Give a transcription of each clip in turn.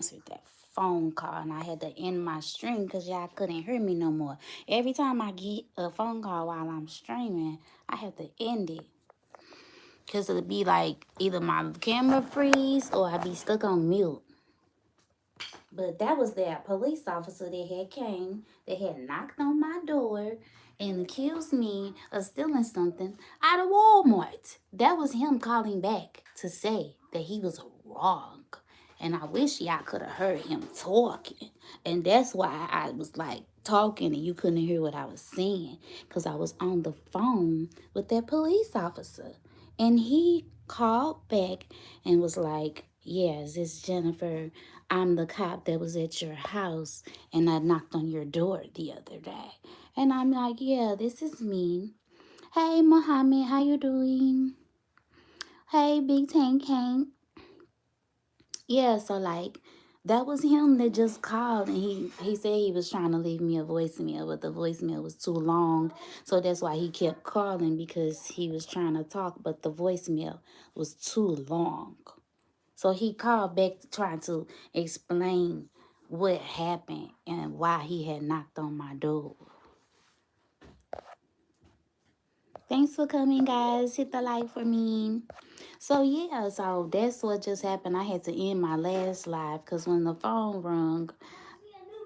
answered that phone call, and I had to end my stream because y'all couldn't hear me no more. Every time I get a phone call while I'm streaming, I have to end it because it'll be like either my camera freeze or I be stuck on mute. But that was that police officer that had came, that had knocked on my door and accused me of stealing something out of Walmart. That was him calling back to say that he was wrong. And I wish y'all could have heard him talking. And that's why I was like talking and you couldn't hear what I was saying. Because I was on the phone with that police officer. And he called back and was like, yes, it's Jennifer. I'm the cop that was at your house and I knocked on your door the other day. And I'm like, yeah, this is me. Hey, Mohammed, how you doing? Hey, Big Tank Hank. Yeah, so like that was him that just called and he said he was trying to leave me a voicemail, but the voicemail was too long. So that's why he kept calling because he was trying to talk, but the voicemail was too long. So he called back trying to explain what happened and why he had knocked on my door. Thanks for coming, guys. Hit the like for me. So yeah, so that's what just happened. I had to end my last live because when the phone rung,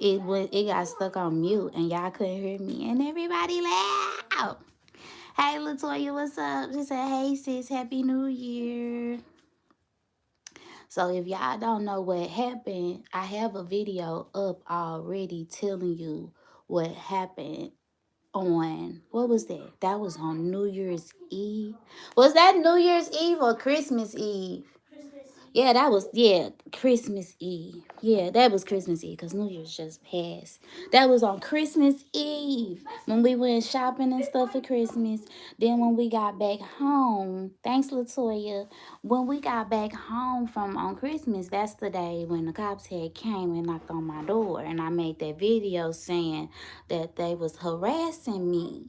it got stuck on mute and y'all couldn't hear me and everybody loud. Hey Latoya, what's up? She said, hey sis, happy new year. So if y'all don't know what happened, I have a video up already telling you what happened on, what was that? That was on New Year's Eve. Was that New Year's Eve or Christmas Eve? Yeah, that was, yeah, Christmas Eve. Yeah, that was Christmas Eve because New Year's just passed. That was on Christmas Eve when we went shopping and stuff for Christmas. Then when we got back home, thanks Latoya, when we got back home from on Christmas, that's the day when the cops had came and knocked on my door. And I made that video saying that they was harassing me.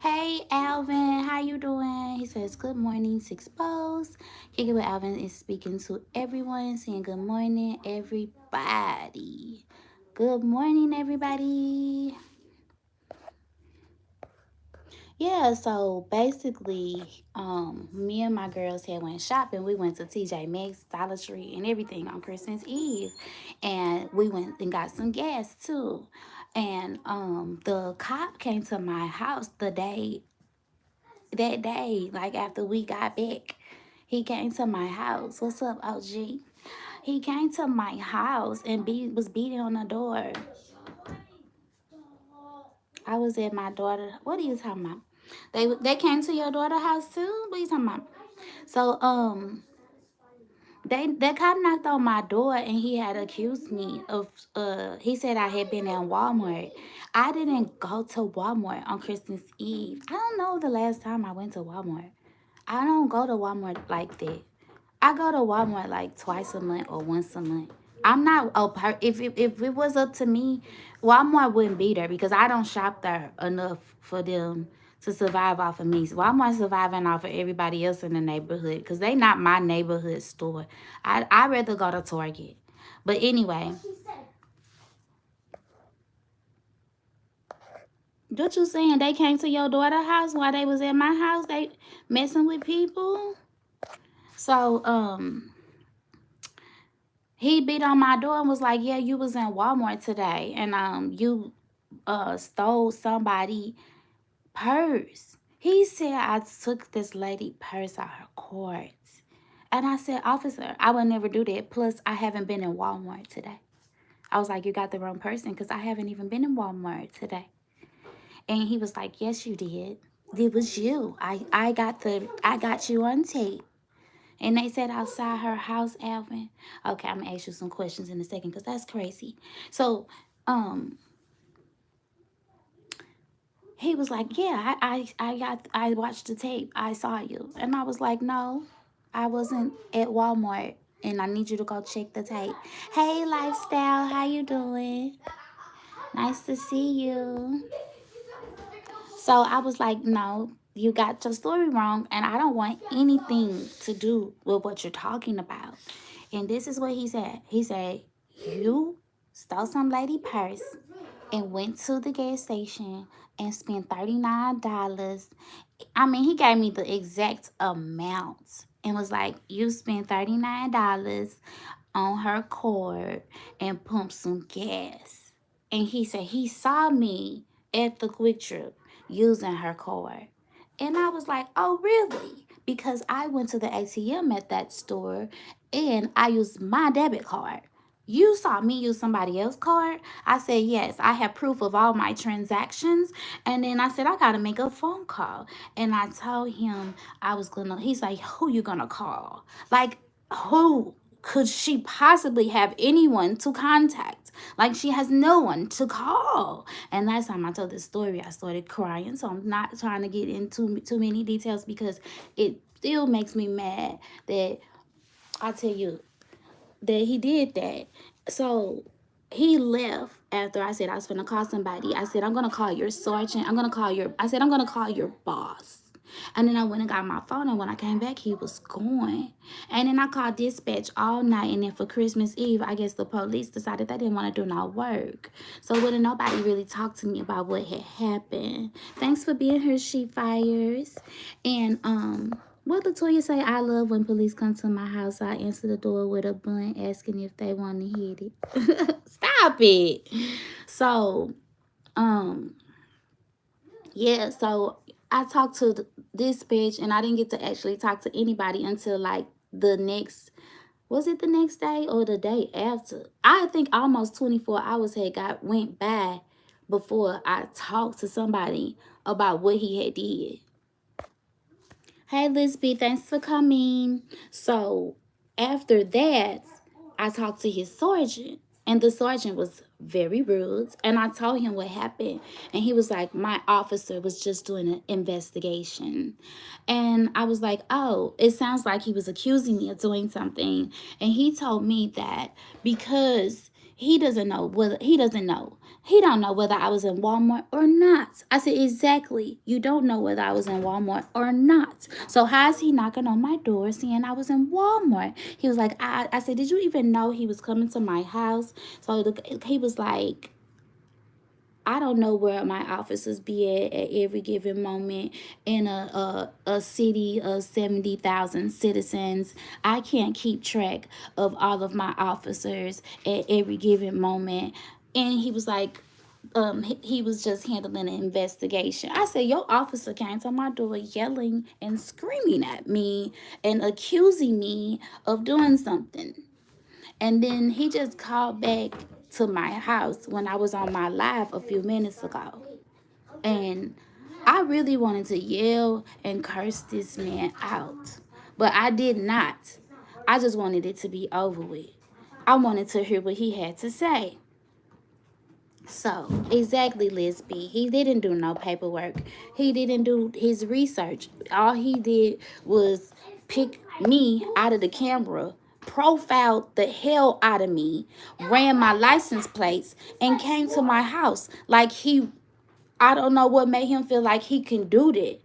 Hey Alvin, how you doing? He says, good morning, Six Bows. Kicking with Alvin is speaking to everyone, saying good morning, everybody. Good morning, everybody. Yeah, so basically, me and my girls had went shopping. We went to TJ Maxx, Dollar Tree, and everything on Christmas Eve. And we went and got some gas too. And the cop came to my house that day, like after we got back, he came to my house. What's up, OG? He came to my house and was beating on the door. I was at my daughter. What are you talking about? They came to your daughter's house too? What are you talking about? So that cop knocked on my door and he had accused me of he said I had been in Walmart. I didn't go to Walmart on Christmas Eve. I don't know the last time I went to Walmart. I don't go to Walmart like that. I go to Walmart like twice a month or once a month. I'm not if it was up to me, Walmart wouldn't be there because I don't shop there enough for them to survive off of me. So Walmart surviving off of everybody else in the neighborhood because they not my neighborhood store. I'd rather go to Target. But anyway, what you saying? They came to your daughter's house while they was at my house? They messing with people? So, he beat on my door and was like, yeah, you was in Walmart today and you stole somebody purse. He said I took this lady purse out her cards. And I said, officer, I would never do that. Plus, I haven't been in Walmart today. I was like, you got the wrong person because I haven't even been in Walmart today. And he was like, yes, you did. It was you. I got you on tape. And they said outside her house, Alvin. Okay, I'm gonna ask you some questions in a second because that's crazy. So, he was like, yeah, I watched the tape. I saw you. And I was like, no, I wasn't at Walmart. And I need you to go check the tape. Hey, Lifestyle, how you doing? Nice to see you. So I was like, no, you got your story wrong. And I don't want anything to do with what you're talking about. And this is what he said. He said, You stole some lady purse and went to the gas station and spent $39. I mean, he gave me the exact amount and was like, you spent $39 on her card and pumped some gas. And he said he saw me at the Quick Trip using her card. And I was like, oh, really? Because I went to the ATM at that store and I used my debit card. You saw me use somebody else's card? I said, yes, I have proof of all my transactions. And then I said, I got to make a phone call. And I told him I was going to, he's like, who you going to call? Like, who could she possibly have anyone to contact? Like, she has no one to call. And last time I told this story, I started crying. So I'm not trying to get into too many details because it still makes me mad that I tell you that he did that. So he left after I said I was gonna call somebody. I said, I'm gonna call your sergeant. I said, I'm gonna call your boss. And then I went and got my phone, and when I came back, he was gone. And then I called dispatch all night, and then for Christmas Eve, I guess the police decided they didn't want to do no work. So wouldn't nobody really talk to me about what had happened. Thanks for being here, She Fires. And what Latoya say, I love when police come to my house. I answer the door with a blunt asking if they want to hit it. Stop it. So, yeah, so I talked to this bitch and I didn't get to actually talk to anybody until like the next, was it the next day or the day after? I think almost 24 hours went by before I talked to somebody about what he had did. Hey, Lisby, thanks for coming. So after that, I talked to his sergeant, and the sergeant was very rude. And I told him what happened, and he was like, my officer was just doing an investigation. And I was like, oh, it sounds like he was accusing me of doing something. And he told me that because he doesn't know whether he don't know whether I was in Walmart or not. I said, exactly. You don't know whether I was in Walmart or not. So how is he knocking on my door saying I was in Walmart? He was like, I said, did you even know he was coming to my house? So he was like, I don't know where my officers be at every given moment in a city of 70,000 citizens. I can't keep track of all of my officers at every given moment. And he was like, he was just handling an investigation. I said, your officer came to my door yelling and screaming at me and accusing me of doing something. And then he just called back to my house when I was on my live a few minutes ago. And I really wanted to yell and curse this man out. But I did not. I just wanted it to be over with. I wanted to hear what he had to say. So, exactly, Lisby. He didn't do no paperwork. He didn't do his research. All he did was pick me out of the camera, profiled the hell out of me, ran my license plates, and came to my house. Like I don't know what made him feel like he can do that.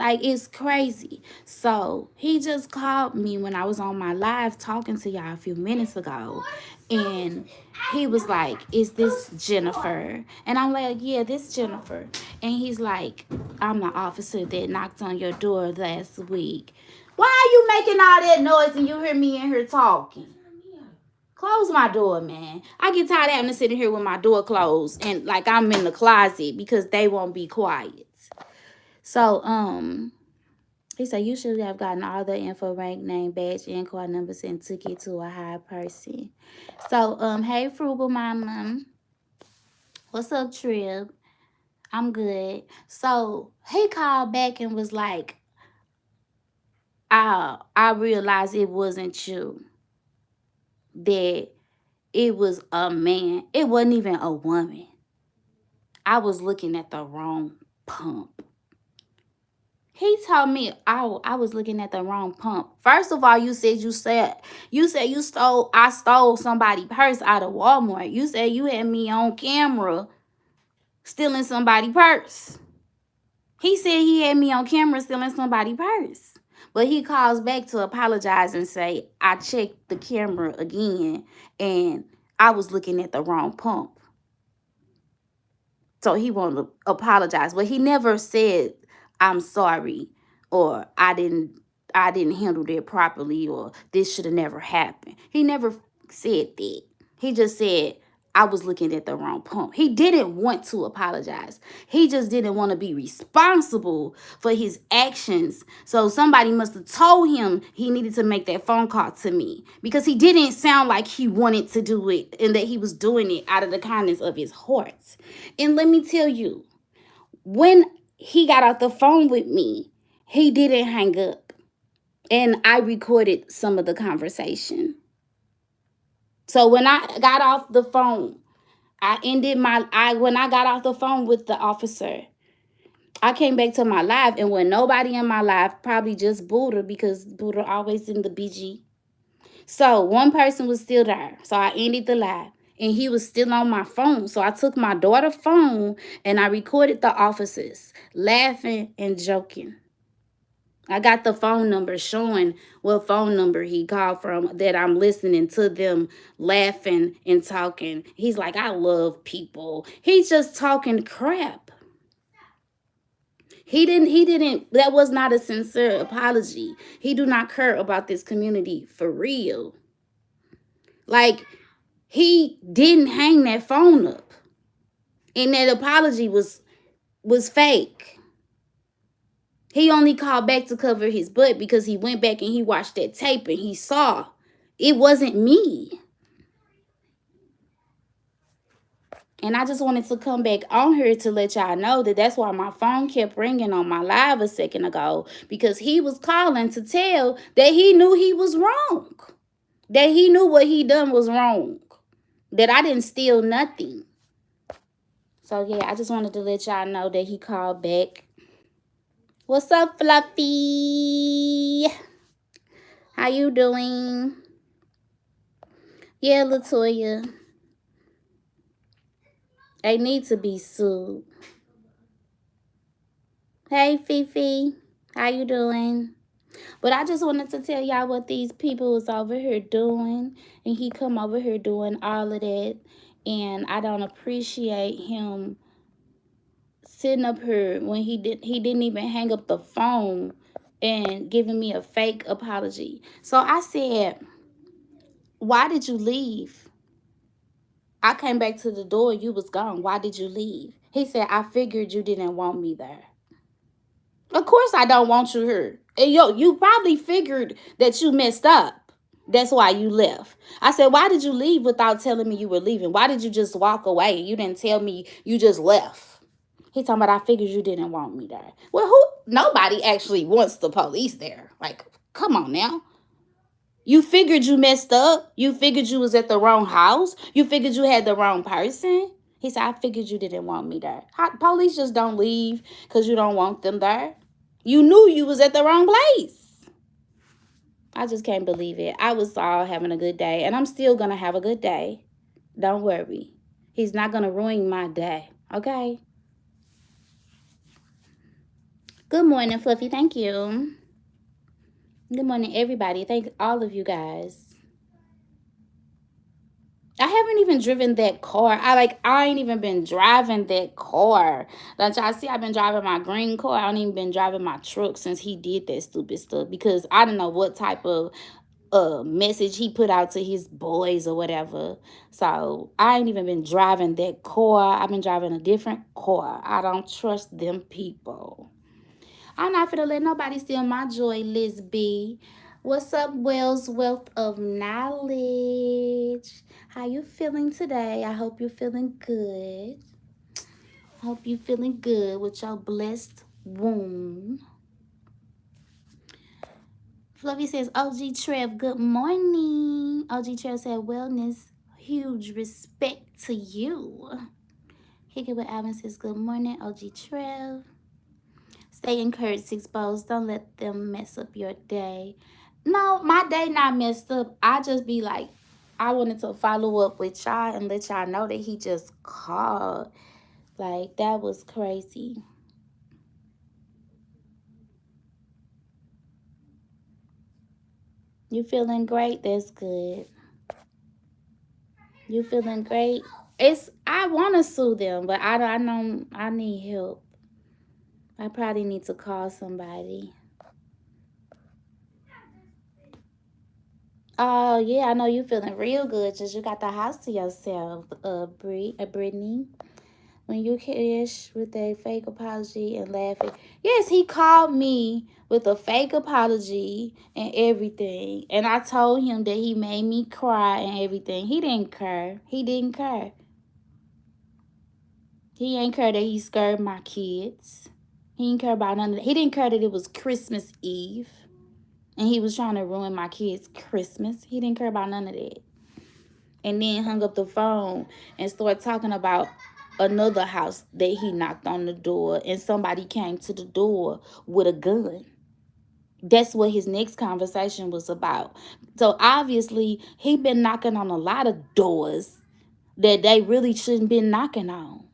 Like, it's crazy. So he just called me when I was on my live talking to y'all a few minutes ago. And he was like, is this Jennifer? And I'm like, yeah, this Jennifer. And he's like, I'm the officer that knocked on your door last week. Why are you making all that noise and you hear me in here talking? Close my door, man. I get tired of having to sit in here with my door closed and like I'm in the closet because they won't be quiet. So, he said, you should have gotten all the info, rank, name, badge, and card numbers and took it to a higher person. So, hey, Frugal Mama. What's up, Trip? I'm good. So, he called back and was like, I realized it wasn't you. That it was a man. It wasn't even a woman. I was looking at the wrong pump. He told me I was looking at the wrong pump. First of all, you said I stole somebody's purse out of Walmart. You said you had me on camera stealing somebody's purse. He said he had me on camera stealing somebody's purse. But he calls back to apologize and say, I checked the camera again and I was looking at the wrong pump. So he wanted to apologize, but he never said, I'm sorry, or I didn't handle that properly, or this should have never happened. He never said that. He just said, I was looking at the wrong pump. He didn't want to apologize. He just didn't want to be responsible for his actions. So somebody must have told him he needed to make that phone call to me, because he didn't sound like he wanted to do it and that he was doing it out of the kindness of his heart. And let me tell you, when he got off the phone with me, he didn't hang up. And I recorded some of the conversation. So when I got off the phone, when I got off the phone with the officer, I came back to my live, and when nobody in my live, probably just Buddha, because Buddha always in the BG. So one person was still there. So I ended the live, and he was still on my phone. So I took my daughter's phone and I recorded the officers laughing and joking. I got the phone number showing what phone number he called from, that I'm listening to them laughing and talking. He's like, I love people. He's just talking crap. That was not a sincere apology. He do not care about this community for real. Like, he didn't hang that phone up. And that apology was fake. He only called back to cover his butt because he went back and he watched that tape and he saw it wasn't me. And I just wanted to come back on here to let y'all know that that's why my phone kept ringing on my live a second ago, because he was calling to tell that he knew he was wrong, that he knew what he done was wrong, that I didn't steal nothing. So yeah, I just wanted to let y'all know that he called back. What's up, Fluffy? How you doing? Yeah, Latoya. They need to be sued. Hey, Fifi. How you doing? But I just wanted to tell y'all what these people was over here doing. And he come over here doing all of that. And I don't appreciate him sitting up here when he didn't even hang up the phone and giving me a fake apology. So I said, why did you leave? I came back to the door, you was gone. Why did you leave? He said, I figured you didn't want me there. Of course I don't want you here. And you probably figured that you messed up. That's why you left. I said, why did you leave without telling me you were leaving? Why did you just walk away? You didn't tell me, you just left. He talking about, I figured you didn't want me there. Well, nobody actually wants the police there. Like, come on now. You figured you messed up. You figured you was at the wrong house. You figured you had the wrong person. He said, I figured you didn't want me there. Police just don't leave because you don't want them there. You knew you was at the wrong place. I just can't believe it. I was all having a good day, and I'm still going to have a good day. Don't worry. He's not going to ruin my day, okay? Good morning, Fluffy. Thank you. Good morning, everybody. Thank all of you guys. I haven't even driven that car. I ain't even been driving that car. Like y'all see, I've been driving my green car. I ain't even been driving my truck since he did that stupid stuff, because I don't know what type of message he put out to his boys or whatever. So I ain't even been driving that car. I've been driving a different car. I don't trust them people. I'm not finna let nobody steal my joy, Liz B. What's up, Wells Wealth of Knowledge? How you feeling today? I hope you're feeling good. Hope you're feeling good with your blessed womb. Fluffy says, OG Trev, good morning. OG Trev said, wellness, huge respect to you. Kick It with Alvin says, good morning, OG Trev. Stay encouraged, exposed. Don't let them mess up your day. No, my day not messed up. I just be like, I wanted to follow up with y'all and let y'all know that he just called. Like, that was crazy. You feeling great? That's good. You feeling great? I want to sue them, but I know I need help. I probably need to call somebody. Oh yeah, I know you feeling real good since you got the house to yourself, Brittany. When you cash with a fake apology and laughing. Yes, he called me with a fake apology and everything. And I told him that he made me cry and everything. He didn't care. He didn't care. He ain't care that he scared my kids. He didn't care about none of that. He didn't care that it was Christmas Eve. And he was trying to ruin my kids' Christmas. He didn't care about none of that. And then hung up the phone and started talking about another house that he knocked on the door and somebody came to the door with a gun. That's what his next conversation was about. So obviously he been knocking on a lot of doors that they really shouldn't been knocking on.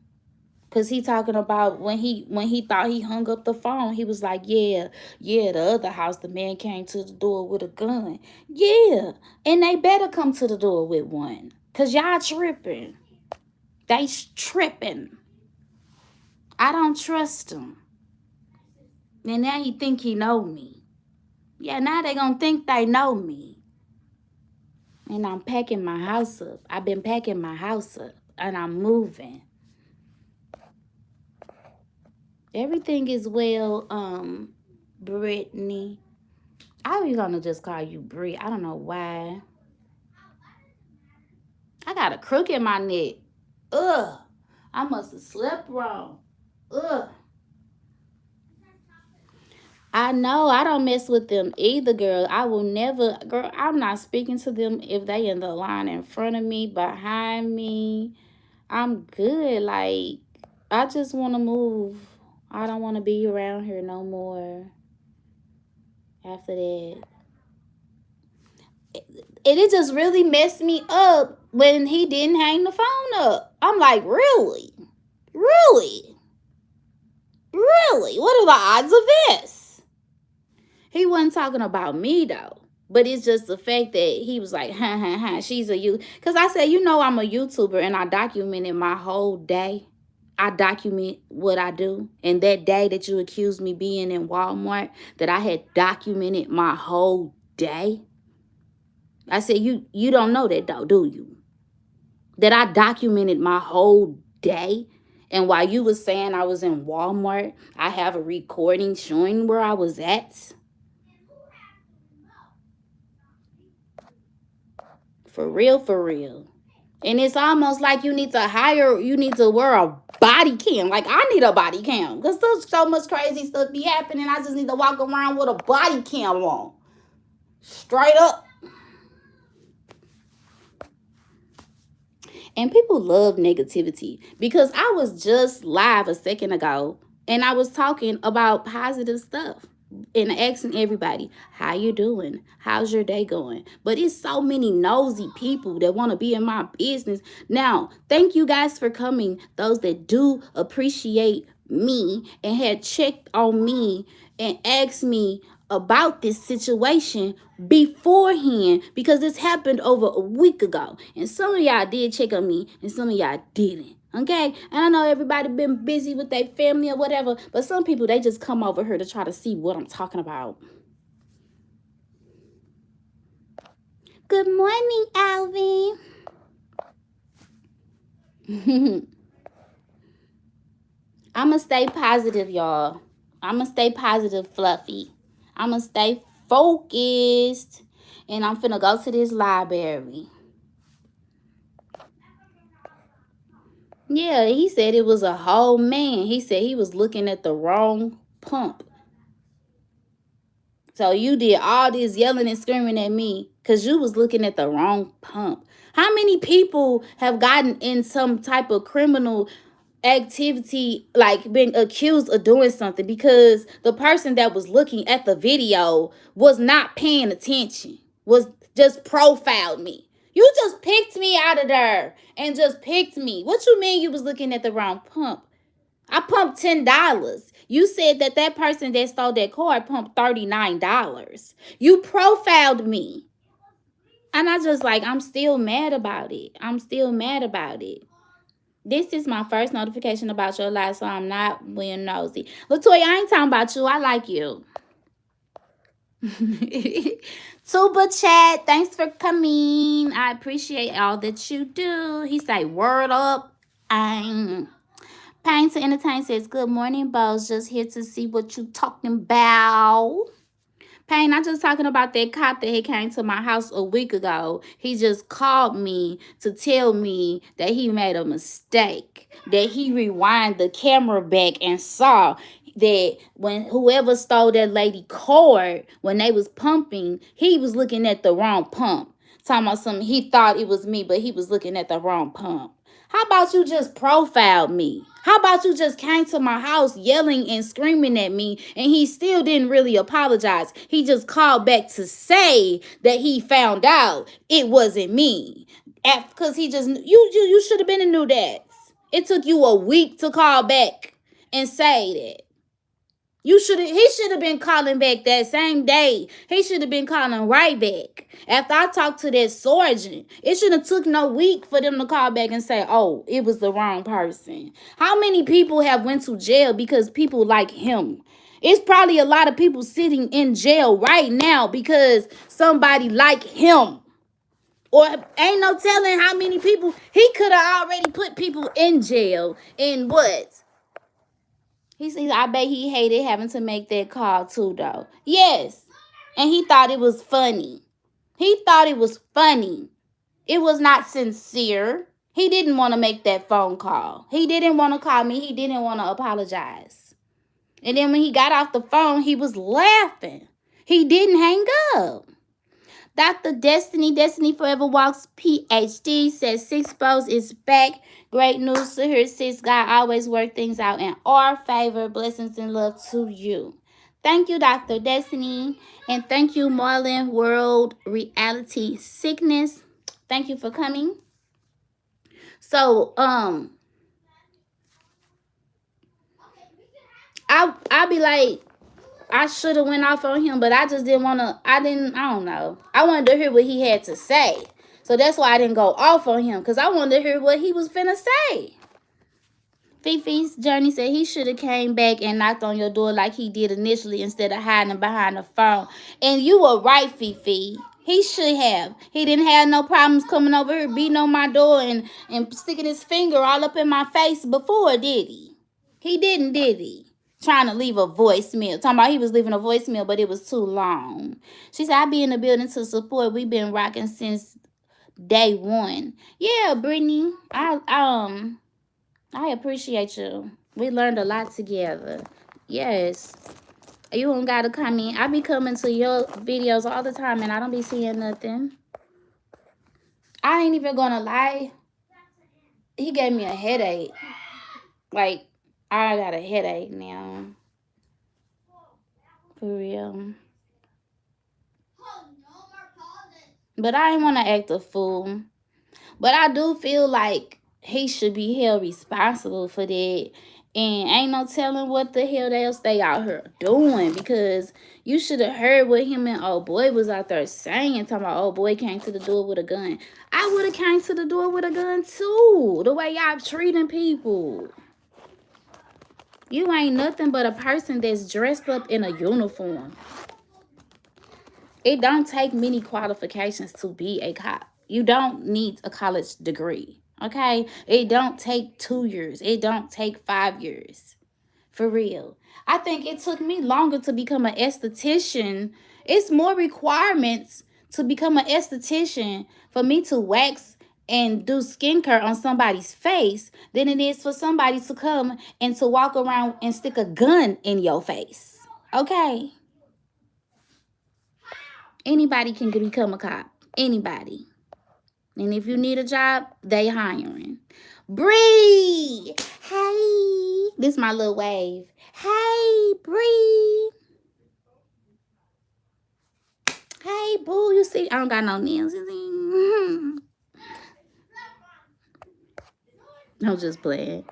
Cause he talking about when he thought he hung up the phone, he was like, yeah, the other house, the man came to the door with a gun. Yeah, and they better come to the door with one. Cause y'all tripping. They tripping. I don't trust him. And now he think he know me. Yeah, now they gonna think they know me. And I'm packing my house up. I've been packing my house up. And I'm moving. Everything is well, Brittany. I was gonna just call you Brie. I don't know why. I got a crook in my neck. Ugh. I must have slept wrong. Ugh. I know I don't mess with them either, girl. I will never, girl, I'm not speaking to them if they in the line in front of me, behind me. I'm good. Like, I just want to move. I don't want to be around here no more after that. It just really messed me up when he didn't hang the phone up. I'm like, really? Really? Really? What are the odds of this? He wasn't talking about me though. But it's just the fact that he was like, she's a you. Because I said, I'm a YouTuber and I documented my whole day. I document what I do. And that day that you accused me being in Walmart, that I had documented my whole day. I said, you don't know that though, do you? That I documented my whole day. And while you was saying I was in Walmart, I have a recording showing where I was at. For real, for real. And it's almost like you need to wear a body cam. Like I need a body cam. Because there's so much crazy stuff be happening. I just need to walk around with a body cam on. Straight up. And people love negativity because I was just live a second ago and I was talking about positive stuff and asking everybody, how you doing? How's your day going? But it's so many nosy people that want to be in my business. Now, thank you guys for coming. Those that do appreciate me and had checked on me and asked me about this situation beforehand, because this happened over a week ago. And some of y'all did check on me and some of y'all didn't. Okay? And I know everybody been busy with their family or whatever, but some people, they just come over here to try to see what I'm talking about. Good morning, Alvin. I'ma stay positive, y'all. I'ma stay positive, Fluffy. I'ma stay focused. And I'm finna go to this library. Yeah, he said it was a whole man. He said he was looking at the wrong pump. So you did all this yelling and screaming at me because you was looking at the wrong pump. How many people have gotten in some type of criminal activity, like being accused of doing something because the person that was looking at the video was not paying attention, was just profiled me? You just picked me out of there and just picked me. What you mean you was looking at the wrong pump? I pumped $10. You said that person that stole that car pumped $39. You profiled me. And I just like, I'm still mad about it. I'm still mad about it. This is my first notification about your life, so I'm not being nosy. Latoya, I ain't talking about you. I like you. Tuba Chat, thanks for coming. I appreciate all that you do. He say, word up. Pain to Entertain says, good morning, Bows. Just here to see what you talking about. Pain, I just talking about that cop that he came to my house a week ago. He just called me to tell me that he made a mistake, that he rewind the camera back and saw that when whoever stole that lady cord, when they was pumping, he was looking at the wrong pump. Talking about something, he thought it was me, but he was looking at the wrong pump. How about you just profiled me? How about you just came to my house yelling and screaming at me, and he still didn't really apologize? He just called back to say that he found out it wasn't me. Because he just, you should have been and knew that. It took you a week to call back and say that. He should have been calling back that same day. He should have been calling right back. After I talked to that sergeant, it shouldn't have took no week for them to call back and say, oh, it was the wrong person. How many people have went to jail because people like him? It's probably a lot of people sitting in jail right now because somebody like him. Or ain't no telling how many people. He could have already put people in jail in what? He says, I bet he hated having to make that call too, though. Yes. And he thought it was funny. He thought it was funny. It was not sincere. He didn't want to make that phone call. He didn't want to call me. He didn't want to apologize. And then when he got off the phone, he was laughing. He didn't hang up. Dr. Destiny Forever Walks PhD says Six Bows is back. Great news to her, sis. God always work things out in our favor. Blessings and love to you. Thank you, Dr. Destiny. And thank you, Marlon World Reality Sickness. Thank you for coming. So, I'll be like, I should have went off on him, but I just didn't want to. I don't know. I wanted to hear what he had to say. So that's why I didn't go off on him, because I wanted to hear what he was finna say. Fifi's Journey said he should have came back and knocked on your door like he did initially instead of hiding behind the phone. And you were right, Fifi. He should have. He didn't have no problems coming over here beating on my door and sticking his finger all up in my face before, did he? He didn't, did he? Trying to leave a voicemail. Talking about he was leaving a voicemail, but it was too long. She said, I be in the building to support. We've been rocking since day one. Yeah, Brittany. I appreciate you. We learned a lot together. Yes. You don't gotta come in. I be coming to your videos all the time and I don't be seeing nothing. I ain't even gonna lie. He gave me a headache. Like, I got a headache now. For real. But I ain't want to act a fool. But I do feel like he should be held responsible for that. And ain't no telling what the hell they'll stay out here doing, because you should have heard what him and old boy was out there saying, talking about old boy came to the door with a gun. I would have came to the door with a gun too, the way y'all treating people. You ain't nothing but a person that's dressed up in a uniform. It don't take many qualifications to be a cop. You don't need a college degree, okay? It don't take 2 years. It don't take 5 years. For real. I think it took me longer to become an esthetician. It's more requirements to become an esthetician for me to wax and do skincare on somebody's face than it is for somebody to come and to walk around and stick a gun in your face, okay? Anybody can become a cop. Anybody. And if you need a job, they hiring. Bree! Hey! This is my little wave. Hey, Bree! Hey, boo. You see, I don't got no nails. I'm just playing.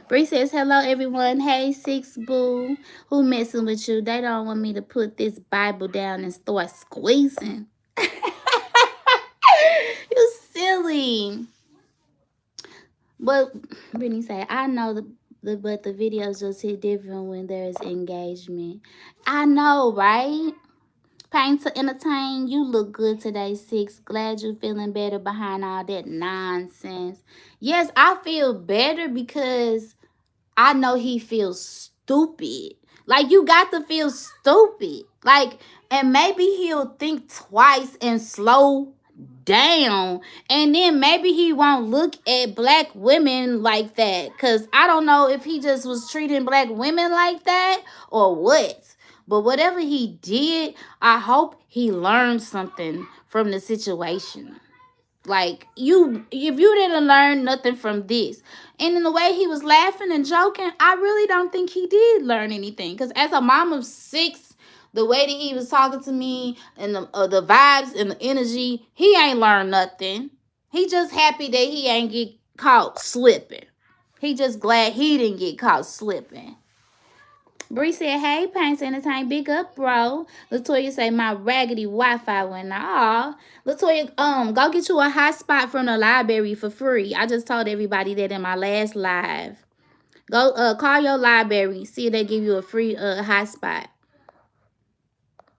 Bree says, hello, everyone. Hey, Six Boo. Who messing with you? They don't want me to put this Bible down and start squeezing. Exactly. But Brittany say, I know but the videos just hit different when there's engagement. I know, right? Pain to entertain. You look good today, Six. Glad you feeling better behind all that nonsense. Yes, I feel better because I know he feels stupid. Like, you got to feel stupid. Like, and maybe he'll think twice and slow down. And then maybe he won't look at black women like that. Because I don't know if he just was treating black women like that or what. But whatever he did, I hope he learned something from the situation. Like, if you didn't learn nothing from this, and in the way he was laughing and joking, I really don't think he did learn anything. Because as a mom of 6, the way that he was talking to me and the vibes and the energy, he ain't learned nothing. He just happy that he ain't get caught slipping. He just glad he didn't get caught slipping. Bree said, hey, Paints Entertain, big up, bro. Latoya say, my raggedy Wi-Fi went off. Latoya, go get you a hotspot from the library for free. I just told everybody that in my last live. Go call your library. See if they give you a free hotspot.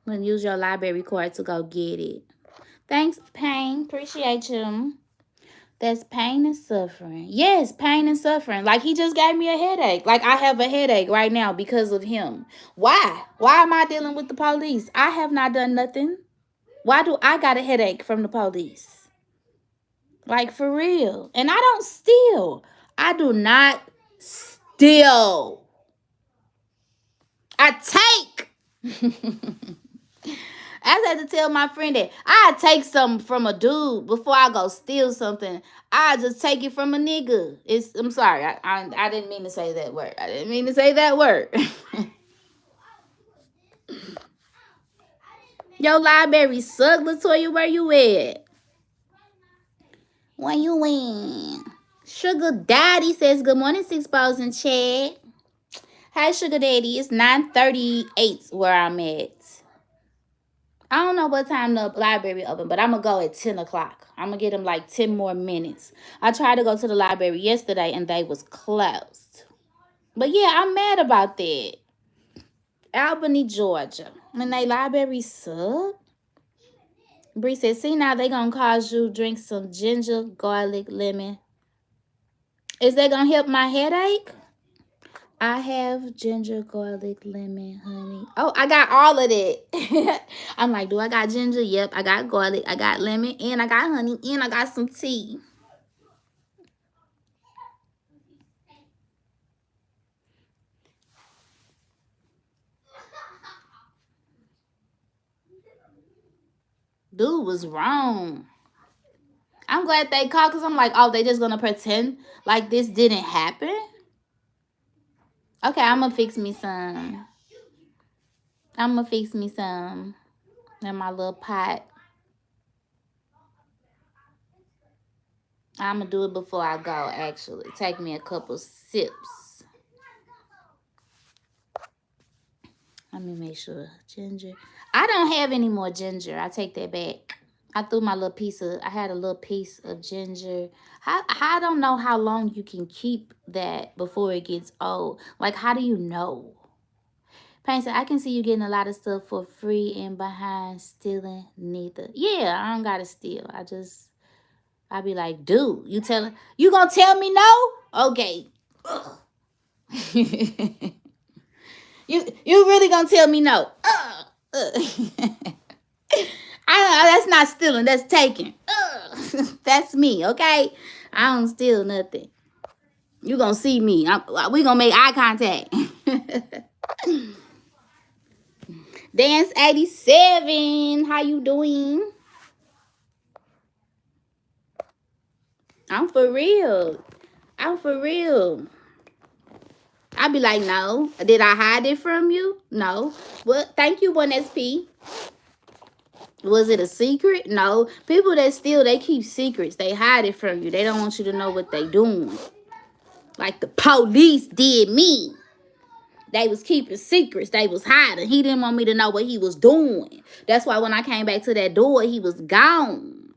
And use your library card to go get it. Thanks, Pain. Appreciate you. That's pain and suffering. Yes, pain and suffering. Like, he just gave me a headache. Like, I have a headache right now because of him. Why? Why am I dealing with the police? I have not done nothing. Why do I got a headache from the police? Like, for real. And I don't steal. I do not steal. I take. I had to tell my friend that I take something from a dude before I go steal something. I just take it from a nigga. I'm sorry. I didn't mean to say that word. I didn't mean to say that word. Your library suck, Latoya. Where you at? Where you in? Sugar Daddy says, good morning, Six Balls in chat. Hi, Sugar Daddy. It's 9:38 where I'm at. I don't know what time the library open, but I'm going to go at 10 o'clock. I'm going to get them like 10 more minutes. I tried to go to the library yesterday, and they was closed. But, yeah, I'm mad about that. Albany, Georgia. And they library suck. Bree said, see, now they going to cause you drink some ginger, garlic, lemon. Is that going to help my headache? I have ginger, garlic, lemon, honey. Oh, I got all of that. I'm like, do I got ginger? Yep, I got garlic, I got lemon, and I got honey, and I got some tea. Dude was wrong. I'm glad they called because I'm like, oh, they just going to pretend like this didn't happen? Okay, I'm going to fix me some. I'm going to fix me some in my little pot. I'm going to do it before I go, actually. Take me a couple sips. Let me make sure. Ginger. I don't have any more ginger. I take that back. I threw my little piece of, I had a little piece of ginger. I don't know how long you can keep that before it gets old. Like, how do you know? Pain said, I can see you getting a lot of stuff for free and behind stealing neither. Yeah, I don't got to steal. I be like, dude, you gonna tell me no? Okay. You really gonna tell me no? That's not stealing. That's taking. That's me, okay? I don't steal nothing. You gonna see me. We gonna make eye contact. Dance 87. How you doing? I'm for real. I'm for real. I be like, no. Did I hide it from you? No. Well, thank you, 1SP. Was it a secret? No. People that steal, they keep secrets. They hide it from you. They don't want you to know what they doing. Like the police did me. They was keeping secrets. They was hiding. He didn't want me to know what he was doing. That's why when I came back to that door, he was gone.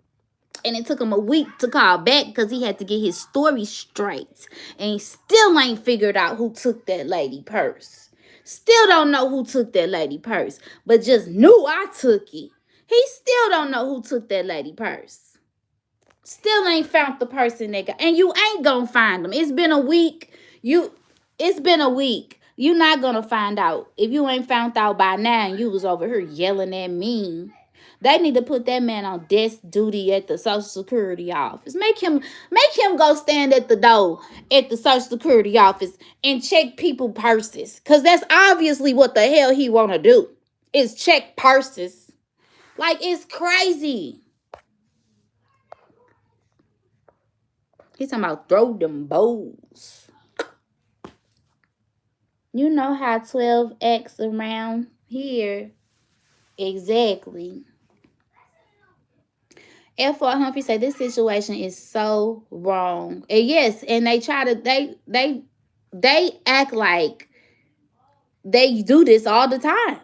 And it took him a week to call back because he had to get his story straight. And he still ain't figured out who took that lady purse. Still don't know who took that lady purse. But just knew I took it. He still don't know who took that lady purse. Still ain't found the person that got. And you ain't gonna find them. It's been a week. It's been a week. You're not gonna find out. If you ain't found out by now and you was over here yelling at me. They need to put that man on desk duty at the Social Security office. Make him go stand at the door at the Social Security office and check people purses. Cause that's obviously what the hell he wanna do. Is check purses. Like, it's crazy. He's talking about throw them bowls. You know how 12X around here. Exactly. F.R. Humphrey said this situation is so wrong. And yes, and they try to they act like they do this all the time.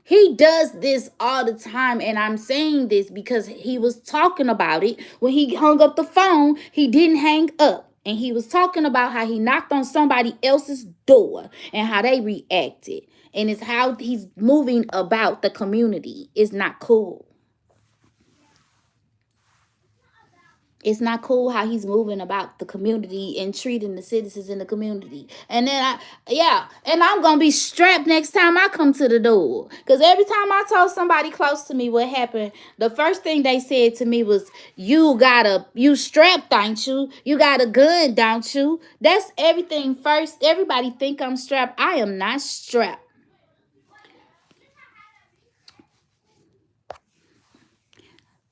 He does this all the time, and I'm saying this because he was talking about it when he hung up the phone. He didn't hang up, and he was talking about how he knocked on somebody else's door and how they reacted, and it's how he's moving about the community. It's not cool. It's not cool how he's moving about the community and treating the citizens in the community. And then and I'm going to be strapped next time I come to the door. Because every time I told somebody close to me what happened, the first thing they said to me was, you strapped, don't you? You got a gun, don't you? That's everything first. Everybody think I'm strapped. I am not strapped.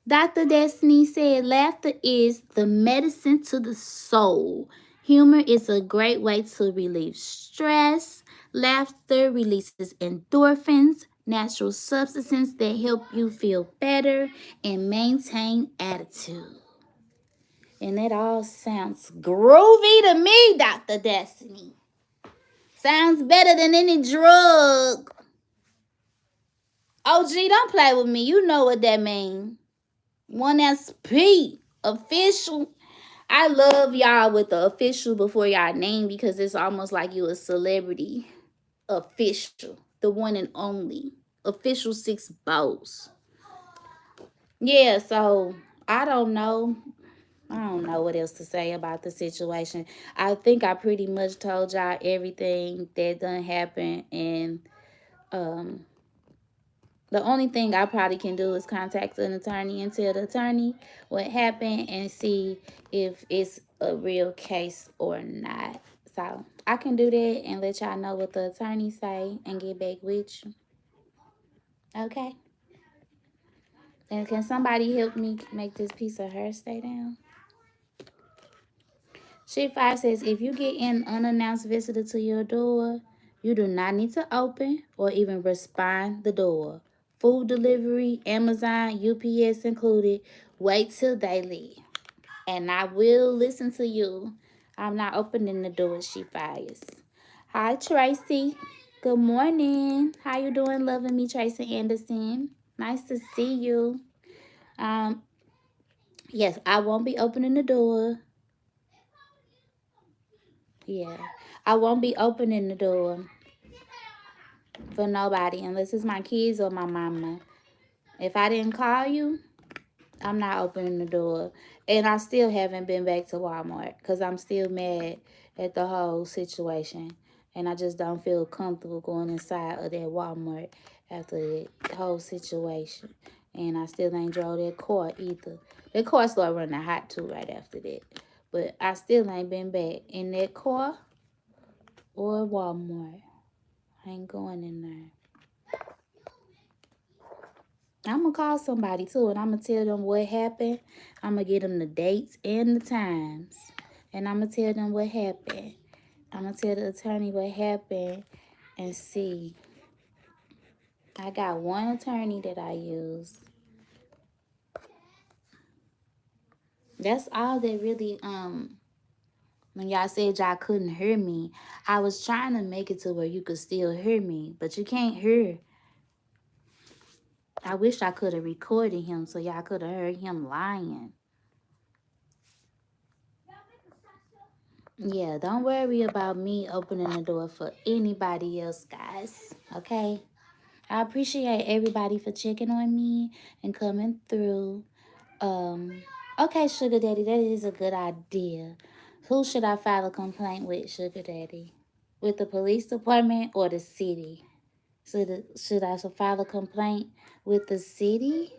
Dr. Destiny said, laughter is the medicine to the soul. Humor is a great way to relieve stress. Laughter releases endorphins, natural substances that help you feel better and maintain attitude. And that all sounds groovy to me, Dr. Destiny. Sounds better than any drug. OG, don't play with me. You know what that means. 1SP official. I love y'all with the official before y'all name because it's almost like you a celebrity. Official, the one and only official 6 bows. Yeah, so I don't know what else to say about the situation. I think I pretty much told y'all everything that done happened, and the only thing I probably can do is contact an attorney and tell the attorney what happened and see if it's a real case or not. So I can do that and let y'all know what the attorney say and get back with you. Okay? And can somebody help me make this piece of hair stay down? Shift 5 says, if you get an unannounced visitor to your door, you do not need to open or even respond the door. Food delivery, Amazon, UPS included. Wait till they leave. And I will listen to you. I'm not opening the door, she fires. Hi, Tracy. Good morning. How you doing, loving me, Tracy Anderson? Nice to see you. Yes, I won't be opening the door. Yeah, I won't be opening the door for nobody unless it's my kids or my mama. If I didn't call you, I'm not opening the door. And I still haven't been back to Walmart because I'm still mad at the whole situation. And I just don't feel comfortable going inside of that Walmart after that whole situation. And I still ain't drove that car either. That car started running hot too right after that. But I still ain't been back in that car or Walmart. I ain't going in there. I'm going to call somebody too, and I'm going to tell them what happened. I'm going to get them the dates and the times. And I'm going to tell them what happened. I'm going to tell the attorney what happened and see. I got one attorney that I use. That's all that really, when y'all said y'all couldn't hear me, I was trying to make it to where you could still hear me, but you can't hear. I wish I could have recorded him so y'all could have heard him lying. Yeah, don't worry about me opening the door for anybody else, guys. Okay? I appreciate everybody for checking on me and coming through. Um, okay, Sugar Daddy, that is a good idea. Who should I file a complaint with, Sugar Daddy? With the police department or the city? Should I file a complaint with the city?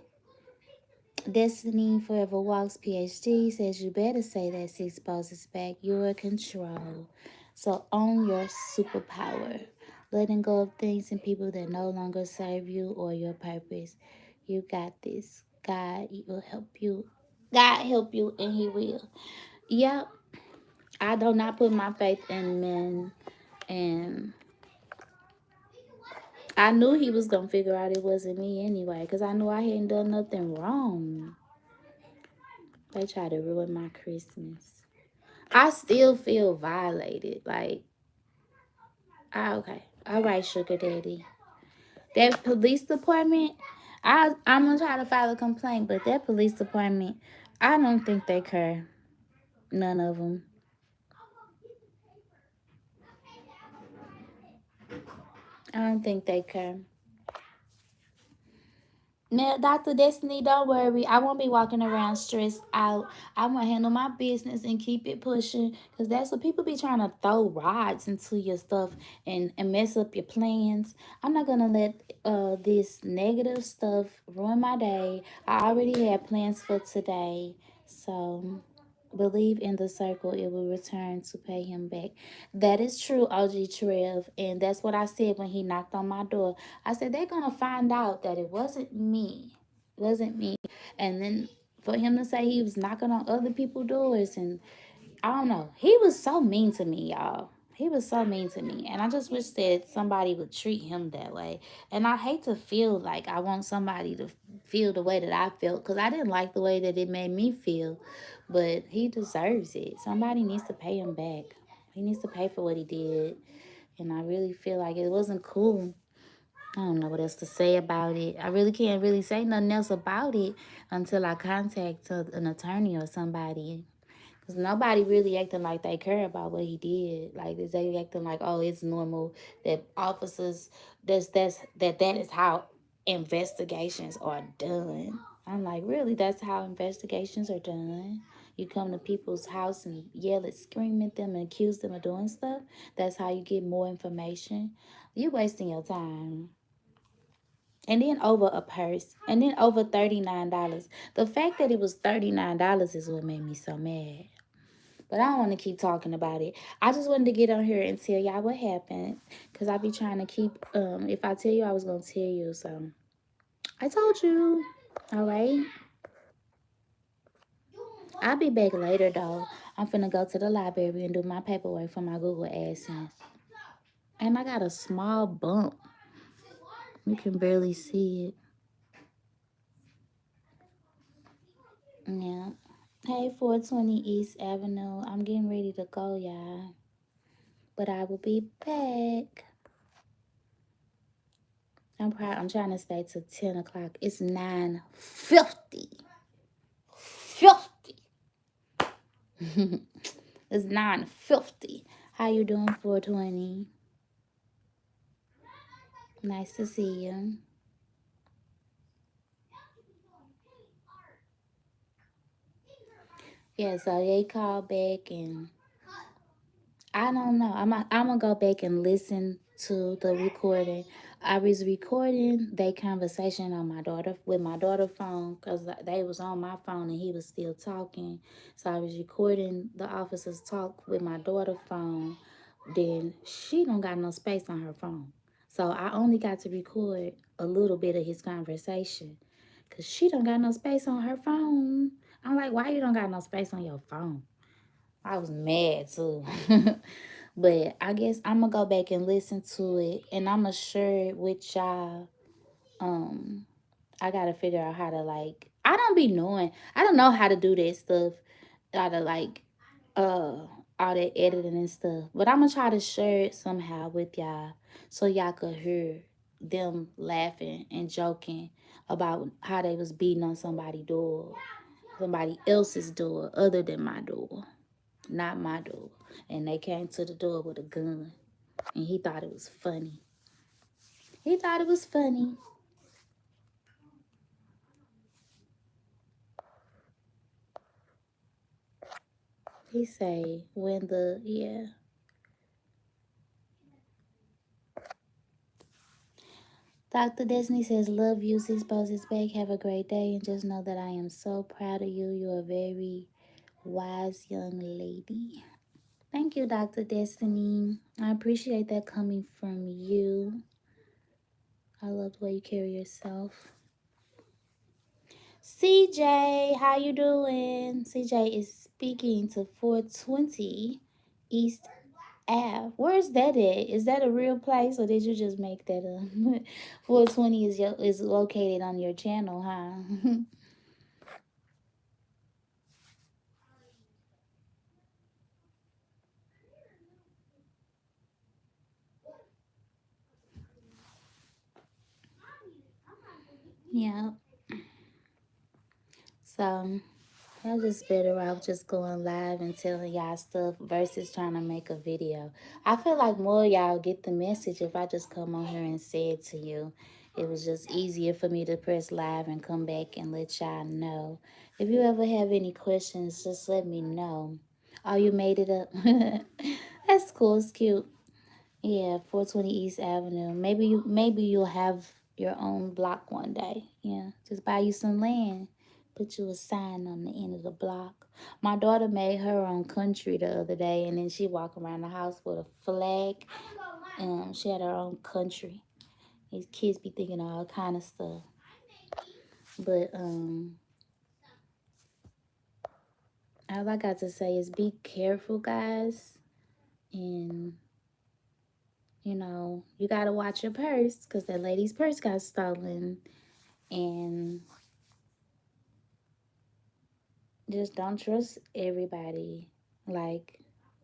Destiny Forever Walks PhD says you better say that six poses back. You're in control. So own your superpower. Letting go of things and people that no longer serve you or your purpose. You got this. God will help you. God help you and he will. Yep. I do not put my faith in men, and I knew he was gonna figure out it wasn't me anyway, because I knew I hadn't done nothing wrong. They tried to ruin my Christmas. I still feel violated. Like, okay. All right, Sugar Daddy. That police department, I'm going to try to file a complaint, but that police department, I don't think they care. None of them. I don't think they care. Now, Dr. Destiny, don't worry. I won't be walking around stressed out. I'm going to handle my business and keep it pushing, because that's what people be trying to throw rods into your stuff and mess up your plans. I'm not going to let this negative stuff ruin my day. I already had plans for today. So believe in the circle, it will return to pay him back. That is true, OG Trev. And that's what I said when he knocked on my door. I said, they're going to find out that it wasn't me. It wasn't me. And then for him to say he was knocking on other people's doors, and I don't know. He was so mean to me, y'all. He was so mean to me. And I just wish that somebody would treat him that way. And I hate to feel like I want somebody to feel the way that I felt, because I didn't like the way that it made me feel. But he deserves it. Somebody needs to pay him back. He needs to pay for what he did. And I really feel like it wasn't cool. I don't know what else to say about it. I really can't really say nothing else about it until I contact an attorney or somebody. Because nobody really acting like they care about what he did. Like, they acting like, oh, it's normal that officers, that is how investigations are done. I'm like, really? That's how investigations are done? You come to people's house and yell and scream at them and accuse them of doing stuff? That's how you get more information? You wasting your time. And then over a purse. And then over $39. The fact that it was $39 is what made me so mad. But I don't want to keep talking about it. I just wanted to get on here and tell y'all what happened. Because I be trying to keep, if I tell you, I was going to tell you. So, I told you. All right. I'll be back later, though. I'm finna go to the library and do my paperwork for my Google AdSense. And I got a small bump. You can barely see it. Yeah. Hey, 420 East Avenue. I'm getting ready to go, y'all. But I will be back. I'm trying to stay till 10 o'clock. It's 9:50. 50. It's 9:50. How you doing, 420? Nice to see you. Yeah, so they called back, and I don't know. I'm gonna go back and listen to the recording. I was recording their conversation on my daughter with my daughter's phone, because they was on my phone and he was still talking. So I was recording the officer's talk with my daughter's phone. Then she don't got no space on her phone. So I only got to record a little bit of his conversation, because she don't got no space on her phone. I'm like, why you don't got no space on your phone? I was mad too. But I guess I'm gonna go back and listen to it, and I'm gonna share it with y'all. Um, I gotta figure out how to, like, I don't know how to do that stuff. How to, like, all that editing and stuff. But I'm gonna try to share it somehow with y'all, so y'all could hear them laughing and joking about how they was beating on somebody's door, somebody else's door other than my door. not my door. And they came to the door with a gun. And he thought it was funny. He thought it was funny. He say, when the, yeah. Dr. Destiny says, love you. Six poses back. Have a great day. And just know that I am so proud of you. You're a very wise young lady. Thank you, Dr. Destiny. I appreciate that coming from you. I love the way you carry yourself. CJ, how you doing? CJ is speaking to 420 East Ave. Where's that at? Is that a real place or did you just make that up? 420 is located on your channel, huh? Yeah. So I just better off just going live and telling y'all stuff versus trying to make a video. I feel like more of y'all get the message if I just come on here and say it to you. It was just easier for me to press live and come back and let y'all know. If you ever have any questions, just let me know. Oh, you made it up? That's cool. It's cute. Yeah, 420 East Avenue. Maybe you'll have your own block one day. Yeah, just buy you some land. Put you a sign on the end of the block. My daughter made her own country the other day, and then she walked around the house with a flag. She had her own country. These kids be thinking all kind of stuff. But all I got to say is be careful, guys, and you gotta watch your purse because that lady's purse got stolen. And just don't trust everybody like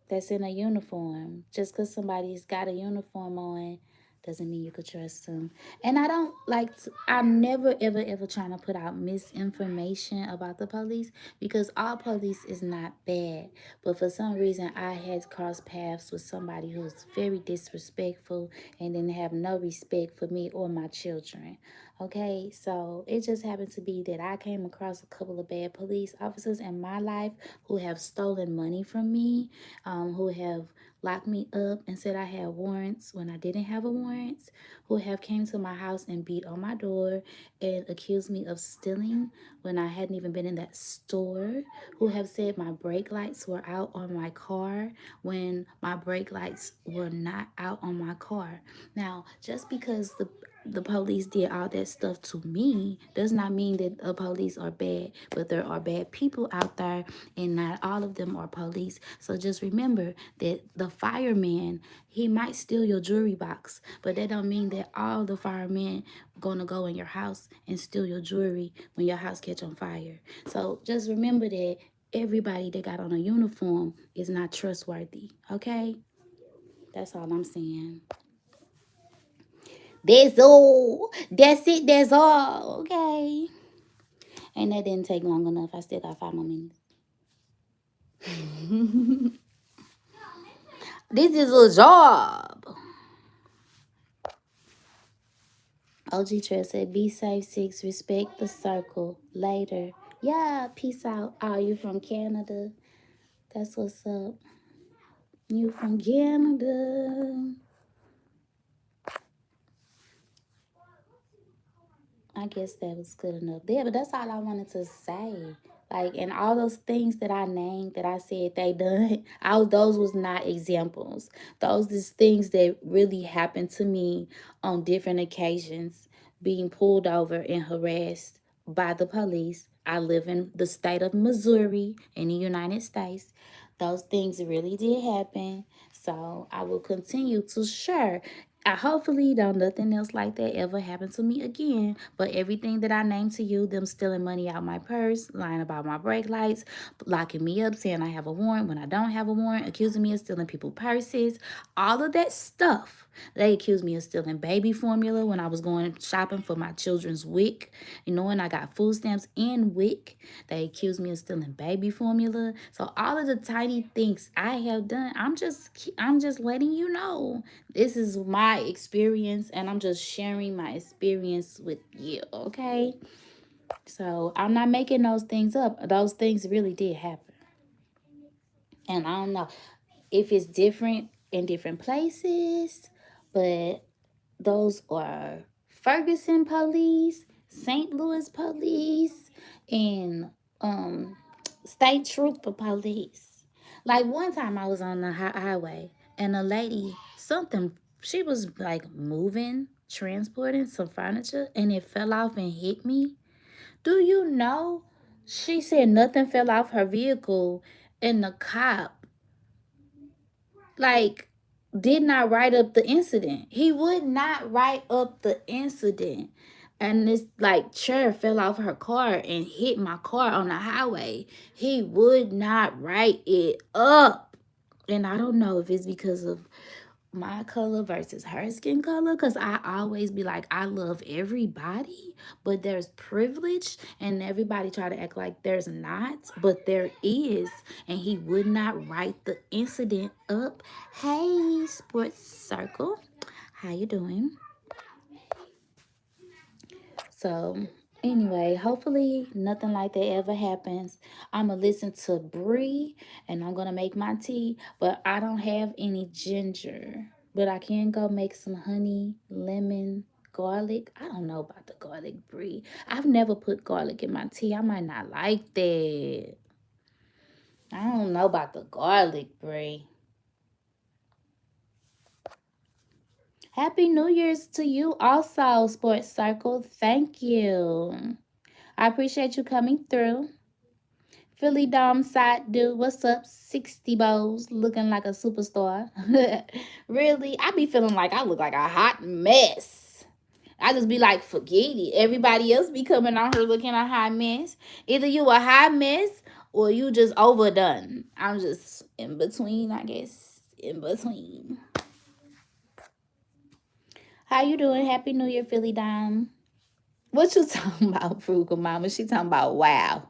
that's in a uniform. Just because somebody's got a uniform on doesn't mean you could trust them. And I don't like I'm never ever ever trying to put out misinformation about the police because all police is not bad. But for some reason I had crossed paths with somebody who was very disrespectful and didn't have no respect for me or my children. Okay, so it just happened to be that I came across a couple of bad police officers in my life who have stolen money from me, who have locked me up and said I had warrants when I didn't have a warrant, who have came to my house and beat on my door and accused me of stealing when I hadn't even been in that store, who have said my brake lights were out on my car when my brake lights were not out on my car. Now, just because the police did all that stuff to me does not mean that the police are bad, but there are bad people out there and not all of them are police. So just remember that the fireman, he might steal your jewelry box, but that don't mean that all the firemen gonna go in your house and steal your jewelry when your house catch on fire. So just remember that everybody that got on a uniform is not trustworthy, okay? That's all I'm saying. That's all. That's it. That's all. Okay. And that didn't take long enough. I still got 5 more minutes. This is a job. OG Tress said, be safe, 6. Respect the circle. Later. Yeah, peace out. Oh, you from Canada? That's what's up. You from Canada? I guess that was good enough there, but that's all I wanted to say. Like, and all those things that I named that I said they done, those was not examples. Those is things that really happened to me on different occasions, being pulled over and harassed by the police. I live in the state of Missouri in the United States. Those things really did happen. So I will continue to share. hopefully don't nothing else like that ever happen to me again. But everything that I named to you, them stealing money out my purse, lying about my brake lights, locking me up, saying I have a warrant when I don't have a warrant, accusing me of stealing people's purses, all of that stuff. They accused me of stealing baby formula when I was going shopping for my children's WIC. You know, and I got food stamps and WIC. They accused me of stealing baby formula. So all of the tiny things I have done, I'm just letting you know. This is my experience, and I'm just sharing my experience with you, okay? So I'm not making those things up. Those things really did happen. And I don't know if it's different in different places, but those are Ferguson police, St. Louis police, and state trooper police. Like one time I was on the highway and a lady, something, she was like moving, transporting some furniture, and it fell off and hit me. Do you know? She said nothing fell off her vehicle, and the cop, like, did not write up the incident. He would not write up the incident. And this like chair fell off her car and hit my car on the highway. He would not write it up. And I don't know if it's because of my color versus her skin color, because I always be like, I love everybody, but there's privilege, and everybody try to act like there's not, but there is. And he would not write the incident up. Hey, Sports Circle, how you doing? So anyway, hopefully nothing like that ever happens. I'm gonna listen to Bree, and I'm gonna make my tea, but I don't have any ginger. But I can go make some honey, lemon, garlic. I don't know about the garlic, Bree. I've never put garlic in my tea. I might not like that. I don't know about the garlic, Bree. Happy New Year's to you also, Sports Circle. Thank you. I appreciate you coming through. Philly Dom side dude, what's up? 60 bows, looking like a superstar. Really? I be feeling like I look like a hot mess. I just be like, forget it. Everybody else be coming on here looking a hot mess. Either you a hot mess or you just overdone. I'm just in between, I guess. In between. How you doing? Happy New Year, Philly Dom. What you talking about, Frugal Mama? She talking about wow.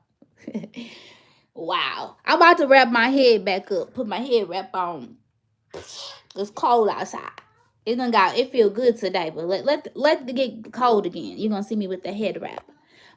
Wow. I'm about to wrap my head back up. Put my head wrap on. It's cold outside. It feel good today, but let it get cold again. You're gonna see me with the head wrap.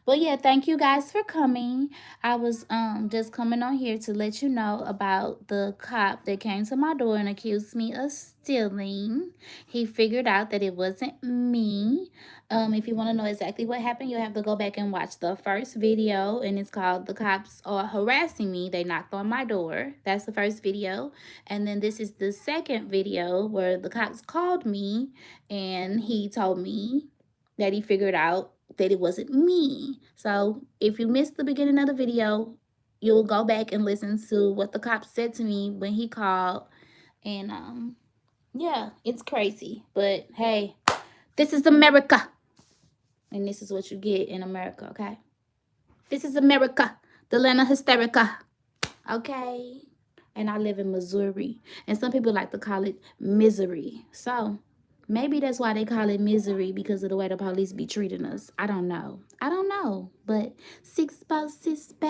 But yeah, thank you guys for coming. I was just coming on here to let you know about the cop that came to my door and accused me of stealing. He figured out that it wasn't me. If you want to know exactly what happened, you'll have to go back and watch the first video, and it's called "The Cops Are Harassing Me. They Knocked on My Door." That's the first video. And then this is the second video where the cops called me and he told me that he figured out that it wasn't me. So if you missed the beginning of the video, you'll go back and listen to what the cop said to me when he called. And yeah, it's crazy. But hey, this is America. And this is what you get in America, okay? This is America, the land of hysterica, okay? And I live in Missouri. And some people like to call it misery. So maybe that's why they call it misery, because of the way the police be treating us. I don't know. But six bosses